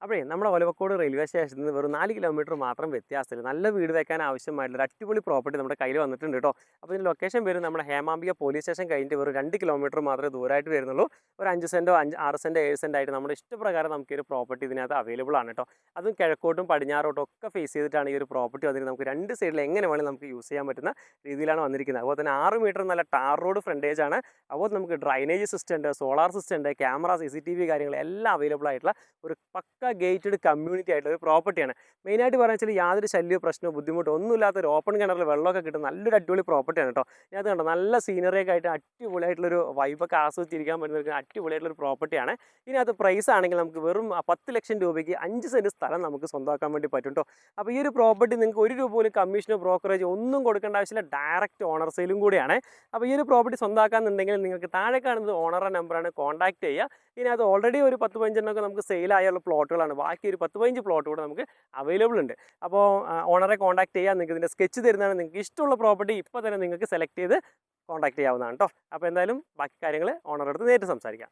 അപ്പോഴേ നമ്മുടെ ഒലവക്കോട് റെയിൽവേ സ്റ്റേഷനിൽ നിന്ന് വെറും 4 കിലോമീറ്റർ മാത്രം വ്യത്യാസത്തിൽ നല്ല വീട് വെക്കാൻ ആവശ്യമായിട്ടുള്ള ഒരു അടിപൊളി പ്രോപ്പർട്ടി നമ്മുടെ കയ്യിൽ വന്നിട്ടുണ്ട് കേട്ടോ. അപ്പോൾ ഇതിൻ്റെ ലൊക്കേഷൻ വരും നമ്മുടെ ഹേമാംബിക പോലീസ് സ്റ്റേഷൻ കഴിഞ്ഞിട്ട് വെറും 2 കിലോമീറ്റർ മാത്രമേ ദൂരമായിട്ട് വരുന്നുള്ളൂ. ഒരു 5 സെൻറ്റോ 6 സെൻറ്റോ 7 സെൻറ്റ് ആയിട്ട് നമ്മുടെ ഇഷ്ടപ്രകാരം നമുക്ക് ഈ ഒരു പ്രോപ്പർട്ടി ഇതിനകത്ത് അവൈലബിൾ ആണ് കേട്ടോ. അതും കിഴക്കോട്ടും പടിഞ്ഞാറോട്ടും ഒക്കെ ഫേസ് ചെയ്തിട്ടാണ് ഈ ഒരു പ്രോപ്പർട്ടി വന്നിട്ട് നമുക്ക് രണ്ട് സൈഡിൽ എങ്ങനെ വേണമെങ്കിലും നമുക്ക് യൂസ് ചെയ്യാൻ പറ്റുന്ന രീതിയിലാണ് വന്നിരിക്കുന്നത്. അതുപോലെ തന്നെ 6 മീറ്റർ നല്ല ടാർ റോഡ് ഫ്രണ്ടേജ് ആണ്. അതുപോലെ നമുക്ക് ഡ്രൈനേജ് സിസ്റ്റം ഉണ്ട്, സോളാർ സിസ്റ്റം ഉണ്ട്, ക്യാമറ CCTV കാര്യങ്ങൾ എല്ലാം അവൈലബിൾ ആയിട്ടുള്ള ഒരു പക്ക ഗേറ്റഡ് കമ്മ്യൂണിറ്റി ആയിട്ടുള്ള ഒരു പ്രോപ്പർട്ടിയാണ്. മെയിനായിട്ട് പറഞ്ഞു വെച്ചാൽ യാതൊരു ശല്യമോ പ്രശ്നമോ ബുദ്ധിമുട്ടോ ഒന്നുമില്ലാത്ത ഒരു ഓപ്പൺ കിണറിൽ വെള്ളമൊക്കെ കിട്ടുന്ന നല്ലൊരു അടിപൊളി പ്രോപ്പർട്ടിയാണ് കേട്ടോ. ഇതിനകത്ത് കണ്ടോ നല്ല സീനറിയൊക്കെ ആയിട്ട് അടിപൊളിയായിട്ടുള്ളൊരു വൈബൊക്കെ ആസ്വദിച്ചിരിക്കാൻ പറ്റുന്ന അടിപൊളിയായിട്ടുള്ളൊരു പ്രോപ്പർട്ടിയാണ്. ഇതിനകത്ത് പ്രൈസ് ആണെങ്കിൽ നമുക്ക് വെറും 10 ലക്ഷം രൂപയ്ക്ക് 5 സെൻറ്റ് സ്ഥലം നമുക്ക് സ്വന്തമാക്കാൻ വേണ്ടി പറ്റും കേട്ടോ. അപ്പോൾ ഈ ഒരു പ്രോപ്പർട്ടി നിങ്ങൾക്ക് 1 രൂപ പോലും കമ്മീഷനോ ബ്രോക്കറേജോ ഒന്നും കൊടുക്കേണ്ട ആവശ്യമില്ല, ഡയറക്റ്റ് ഓണർ സെയിലും കൂടിയാണ്. അപ്പോൾ ഈ ഒരു പ്രോപ്പർട്ടി സ്വന്തമാക്കാന്നുണ്ടെങ്കിൽ നിങ്ങൾക്ക് താഴെ കാണുന്നത് ഓണറുടെ നമ്പറാണ്, കോൺടാക്ട് ചെയ്യുക. ഇതിനകത്ത് ഓൾറെഡി ഒരു 10-15 എണ്ണമൊക്കെ നമുക്ക് സെയിലായുള്ള പ്ലോട്ടുകളാണ്. ബാക്കി ഒരു 10-15 പ്ലോട്ട് കൂടെ നമുക്ക് അവൈലബിൾ ഉണ്ട്. അപ്പോൾ ഓണറെ കോൺടാക്ട് ചെയ്യുക. നിങ്ങൾക്ക് ഇതിൻ്റെ സ്കെച്ച് തരുന്നതാണ്. നിങ്ങൾക്ക് ഇഷ്ടമുള്ള പ്രോപ്പർട്ടി ഇപ്പോൾ തന്നെ നിങ്ങൾക്ക് സെലക്ട് ചെയ്ത് കോൺടാക്ട് ചെയ്യാവുന്നതാണ് കേട്ടോ. അപ്പോൾ എന്തായാലും ബാക്കി കാര്യങ്ങൾ ഓണറുടെ അടുത്ത് നേരിട്ട് സംസാരിക്കാം.